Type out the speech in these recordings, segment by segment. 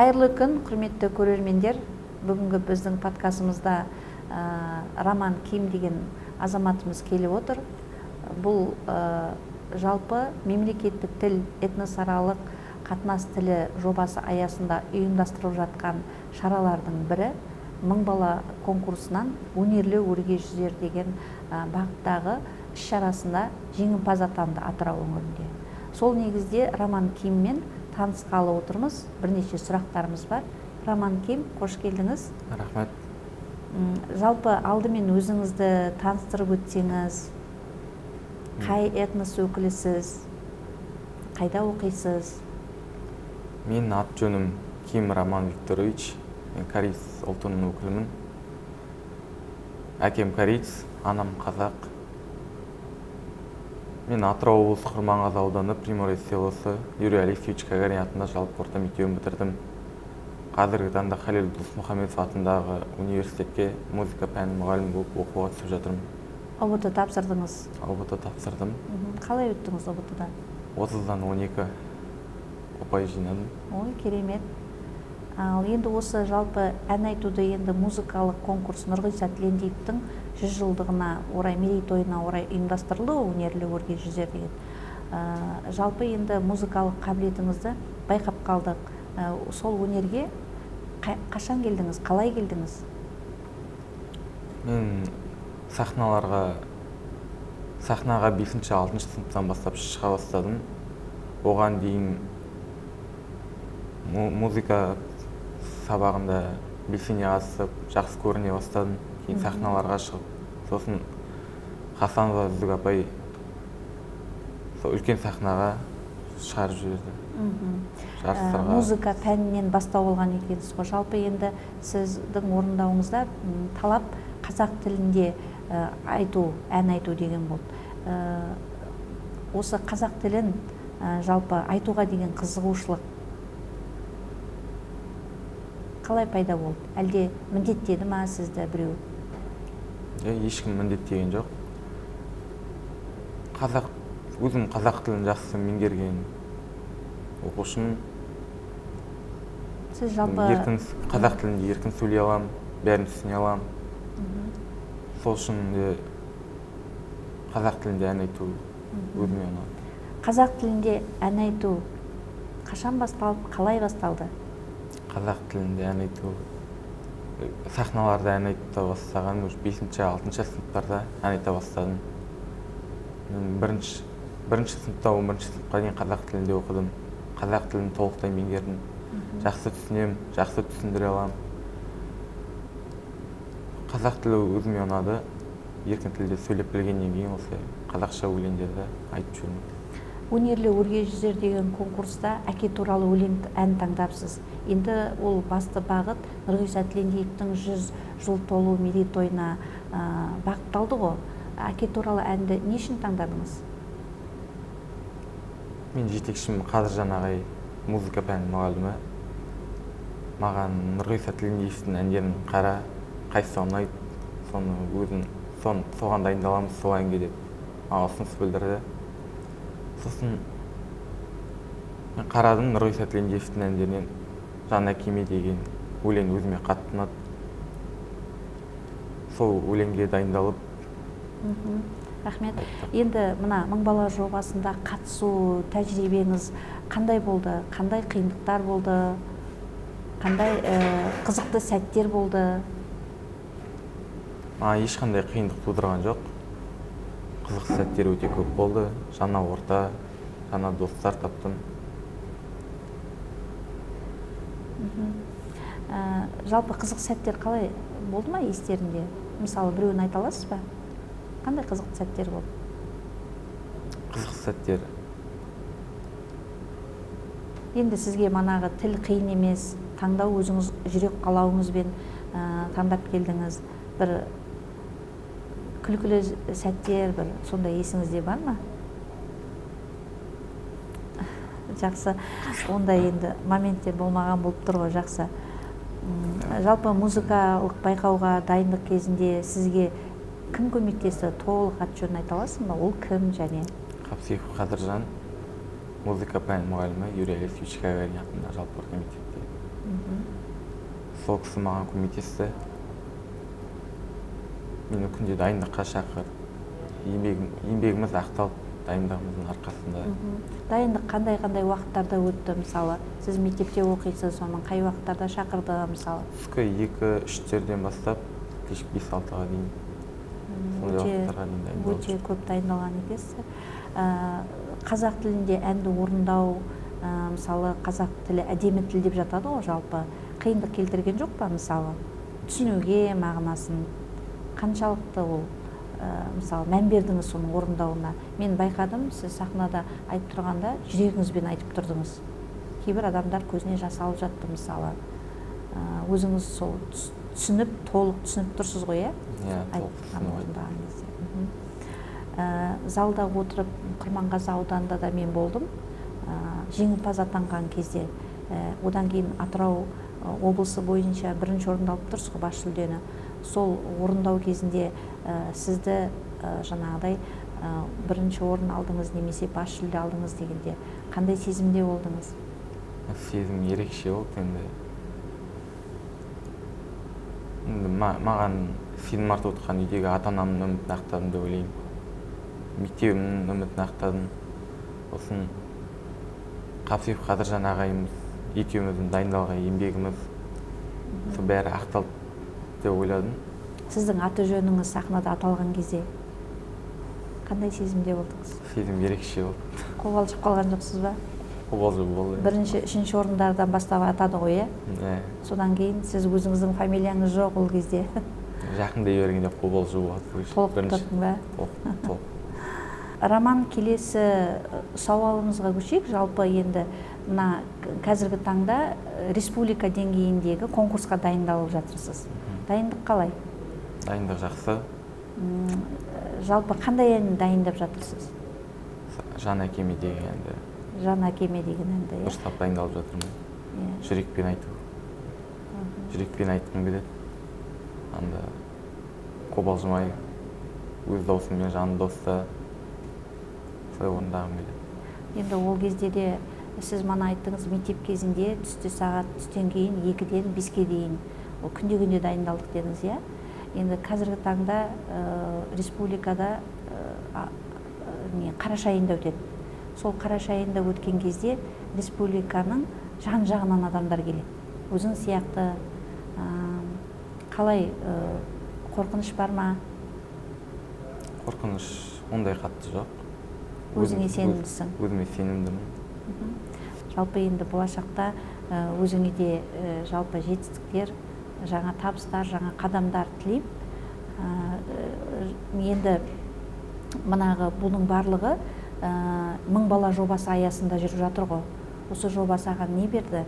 Қайырлы күн, құрметті көрермендер. Бүгінгі біздің подкастымызда Роман Ким деген азаматымыз келіп отыр. Бұл жалпы мемлекеттік тіл этносаралық қатынас тілі жобасы аясында ұйымдастырылып жатқан шаралардың бірі. Мың бала конкурсынан өнерлі өрге жүзер деген бағыттағы іс-шарасында жеңімпаз атанды Атырау өңірінде. Сол негізде Роман Киммен танысқалы отырмыз. Бірнеше сұрақтарымыз бар. Роман Ким, қош келдіңіз. Рахмет. Жалпы алдымен өзіңізді таныстырып өтсеңіз, қай этнос өкілісіз, қайда оқисыз? Мен ат жөнім Ким Роман Викторович. Мен кореец ұлтының өкілімін. Әкем кореец, анам қазақ. Мен Атырау облысы Құрманғазы ауданы Приморье селосы Юрий Алексеевич Гагарин атында жалпы орта мектебін бітірдім. Қазіргі таңда Халел Досмұхамедов атындағы университетке музыка пәні мұғалімі болып оқуға түсіп жатырмын. ОБТ тапсырдыңыз? ОБТ тапсырдым. Қалай өттіңіз ОБТ-дан? 30-дан 12 ұпай жинадым. Ой, керемет. Ал енді осы жалпы ән айтуды енді музыкалық конкурс Нұрғиса Тілендиевтің 100 жылдығына орай, мерейтойына орай ұйымдастырылды, өнерлі өрге жүзер деген. Жалпы енді музыкалық қабілетіңізді байқап қалдық. Сол өнерге қашан келдіңіз, қалай келдіңіз? Мен сахнаға 5-6 сыныптан бастап шыға бастадым. Оған дейін музыка сабағында белсене қатысып, жақсы көріне бастадым. Кейін сахналарға шығып, сосын Хасанова Үздік апай үлкен сахнаға шығарып жіберді. Музыка пәнінен бастау алған екенсіз ғой. Жалпы енді сіздің орындауыңызда талап қазақ тілінде ән айту деген болды. Осы қазақ тілін жалпы айтуға деген қызығушылық қалай пайда болды? Әлде міндеттеді ма сізді біреу? Ешкім міндеттеген жоқ. Өзім қазақ тілін жақсы меңгерген оқушымын. Сіз жалпы қазақ тілінде еркін сөйлей аламын, бәрін түсіне аламын. Сол үшін қазақ тілінде ән айту өзіме ұнады. Қазақ тілінде ән айту қашан басталып, қалай басталды? Қазақ тілінде ән айту сахналарда ән айта бастаған, 5-6 сыныптарда ән айта бастадым. Бірінші сыныпта 11 сыныпқа дейін қазақ тілінде оқыдым. Қазақ тілін толықтай меңгердім. Жақсы түсінем, жақсы түсіндіре аламын. Қазақ тілі өзіме ұнады. Еркін тілде сөйлеп білгеннен кейін осы қазақша өлеңдерді айтып жүрмін. Өнерлі өрге жүзер деген конкурста әке туралы өлең ән таңдапсыз. Енді ол басты бағыт Нұрғиса Тілендиевтің 100 жыл толу мерейтойына бағытталды ғой. Әке туралы әнді не үшін таңдадыңыз? Мен жетекшім Қадыржан ағай, музыка пәні мұғалімі. Маған Нұрғиса Тілендиевтің әндерін қара, қайсысы ұнайды, соған дайындаламыз, сол әнге деп маған ұсыныс білдірді. Сосын мен қарадым, Нұрғиса Тілендиевтің әндерінен Жан әкеме деген өлең өзіме қатты ұнады. Сол өлеңге дайындалып. Рахмет. Енді мына мың бала жобасында қатысу тәжірибеңіз қандай болды? Қандай қиындықтар болды? Қандай қызықты сәттер болды? Ешқандай қиындық тудырған жоқ. Қызықты сәттер өте көп болды. Жаңа орта, жаңа достар таптым. Жалпы қызық сәттер қалай болды ма естерінде? Мысалы, біреуін айта аласыз ба? Қандай қызық сәттер болды? Қызық сәттер. Енді сізге манағы тіл қиын емес, таңдау өзіңіз жүрек қалауыңызбен таңдап келдіңіз. Бір күлкілі сәттер, бір сондай есіңізде бар ма? Жақсы, ондай енді моменттер болмаған болып тұр ғой, жақсы. Жалпы музыкалық байқауға дайындық кезінде сізге кім көмектесті? Толық аты жөнін айта аласыз ба? Ол кім және? Қапсиев Қадыржан, музыка пәні мұғалімі Юрий Алексеевич Гагарин атындағы жалпы орта мектепте. сол кісі маған көмектесті. Мені күнде дайындыққа шақырды. Еңбегіміз ақталды дайындығымыздың арқасында. Дайындық қандай уақыттарда өтті мысалы? Сіз мектепте оқисыз, соның қай уақыттарда шақырды мысалы? Түскі 2-3-терден бастап кешкі 5-6-ға дейін. Сондай уақыттарға дейін дайындалып Өте көп дайындалған екенсіз. Қазақ тілінде әнді орындау, мысалы қазақ тілі әдемі тіл деп жатады ғой жалпы. Қиындық келтірген жоқ па мысалы? Түсінуге мағынасын қаншалықты ол мысалы мән бердіңіз соның орындауына? Мен байқадым, сіз сахнада айтып тұрғанда жүрегіңізбен айтып тұрдыңыз. Кейбір адамдар көзіне жас алып жатты мысалы. Өзіңіз сол толық түсініп тұрсыз ғой, иә? Иә, толық түсініп. Залда отырып, Құрманғазы ауданында да мен болдым. Жеңімпаз атанған кезде, одан кейін Атырау облысы бойынша бірінші орынды алып тұрсыз ғой, бас жүлдені. Сол орындау кезінде сізді жаңағыдай бірінші орын алдыңыз немесе бас жүлде алдыңыз дегенде қандай сезімде болдыңыз? Сезім ерекше болды енді. Маған сенім артып отқан үйдегі ата-анамның үмітін ақтадым деп ойлаймын. Мектебімнің үмітін ақтадым. Осын Қапсиев Қадыржан ағайымыз екеуміздің дайындалған еңбегіміз бәрі ақталды деп ойладым. Сіздің аты жөніңіз сахнада аталған кезде қандай сезімде болдыңыз? Сезім ерекше болды. Қобалжып қалған жоқсыз ба? Қобалжып болды. Бірінші, үшінші орындардан бастап атады ғой, иә? Содан кейін сіз өзіңіздің фамилияңыз жоқ ол кезде. Жақындай бергенде қобалжып болды. Толық тұрдың ба? Толық. Роман, келесі сауалымызға көшейік. Жалпы енді мына қазіргі таңда республика деңгейіндегі конкурсқа дайындалып жатырсыз. Дайындық қалай? Дайындық жақсы. Жалпы қандай ән дайындап жатырсыз? Жан әкеме деген әнді. Жан әкеме деген әнді, иә? Дұрыстап дайындалып жатырмын. Жүрекпен айту. Жүрекпен айтқым келеді. Анда қобалжымай, өз даусыммен жанды дауыста солай орындағым келеді. Енді ол кезде де сіз мана айттыңыз, мектеп кезінде түсті сағат түстен кейін 2-ден 5-ке дейін ол күнде дайындалдық дедіңіз, иә? Енді қазіргі таңда республикада қараша айында өтеді. Сол қараша айында өткен кезде республиканың жан-жағынан адамдар келеді. Өзің сияқты қалай, қорқыныш бар ма? Қорқыныш ондай қатты жоқ. Өзіңе сенімдісің? Өзіме сенімдімін. Жалпы енді болашақта өзіңе де жалпы жетістіктер, жаңа табыстар, жаңа қадамдар тілеймін. Енді мынағы бұның барлығы 1000 бала жобасы аясында жүріп жатыр ғой. Осы жоба саған не берді?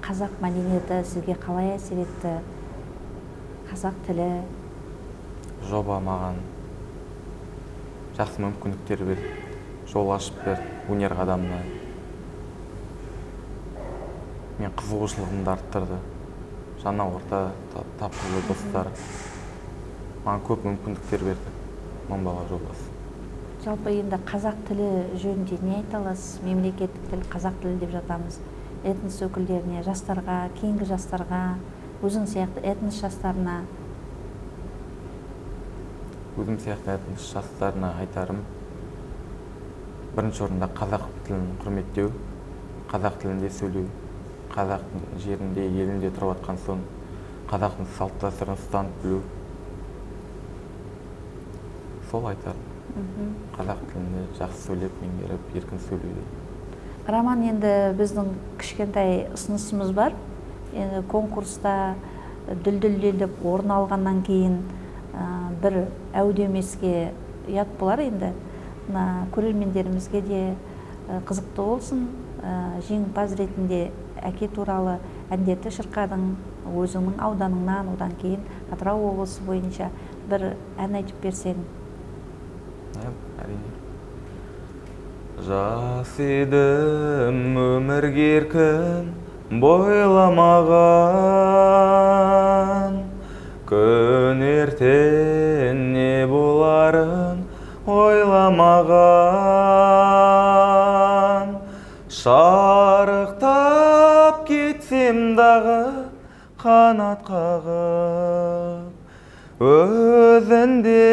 Қазақ мәдениеті сізге қалай әсер етті? Қазақ тілі? Жоба маған жақсы мүмкіндіктер берді, жол ашып берді өнер қадамына. Мен қызығушылығымды арттырды. Жаңа орта тапқызды достар. Маған көп мүмкіндіктер берді 1000 бала жобасы. Жалпы енді қазақ тілі жөнінде не айта аласыз? Мемлекеттік тіл, қазақ тілі деп жатамыз. Этнос өкілдеріне, жастарға, кейінгі жастарға, өзің сияқты этнос жастарына? Өзім сияқты этнос жастарына айтарым, бірінші орында қазақ тілін құрметтеу, қазақ тілінде сөйлеу, қазақ жерінде, елінде тұрып жатқан соң қазақтың салт дәстүрін ұстанып білу. Сол айтарым. Қазақ тілінде жақсы сөйлеп, меңгеріп, еркін сөйлеуді. Роман, енді біздің кішкентай ұсынысымыз бар. Енді конкурста дүлдүлдеп орын алғаннан кейін бір әудемеске ұят болар енді. Көрермендерімізге де қызықты болсын. Жеңімпаз ретінде әке туралы әндерді шырқадың, өзіңнің ауданыңнан, одан кейін Атырау облысы бойынша бір ән айтып берсең. Әрине. Жас едім өмірге еркін бойламаған, күн ертең не боларын ойламаған, шарықтап кетсем дағы қанат қағып, өзіндей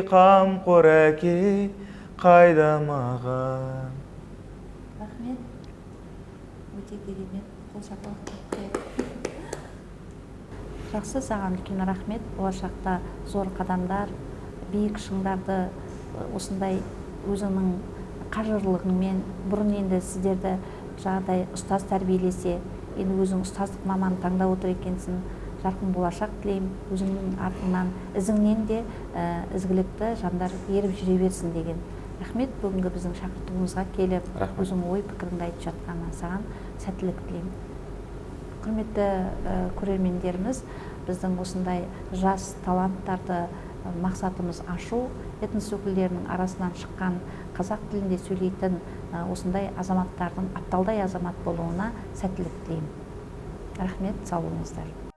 қамқор әке қайда маған. Рахмет. Өте керемет. Қол шапалақ. Жақсы, саған үлкен рахмет. Болашақта зор қадамдар, биік шыңдарды осындай өзіңнің қажырлығыңмен, бұрын енді сіздерді жағдай ұстаз тәрбиелесе, енді өзің ұстаздық маман таңдап отыр екенсің. Жарқын болашақ тілеймін. Өзіңнің артыңнан, ізіңнен де ізгілікті жандар еріп жүре берсін деген. Рахмет, бүгінгі біздің шақыртуымызға келіп, өзің ой пікіріңді айтып жатқанына саған сәттілік тілеймін. Құрметті көрермендеріміз, біздің осындай жас таланттарды мақсатымыз ашу, этнос өкілдерінің арасынан шыққан қазақ тілінде сөйлейтін осындай азаматтардың апталдай азамат болуына сәттілік тілеймін. Рахмет, сау болыңыздар.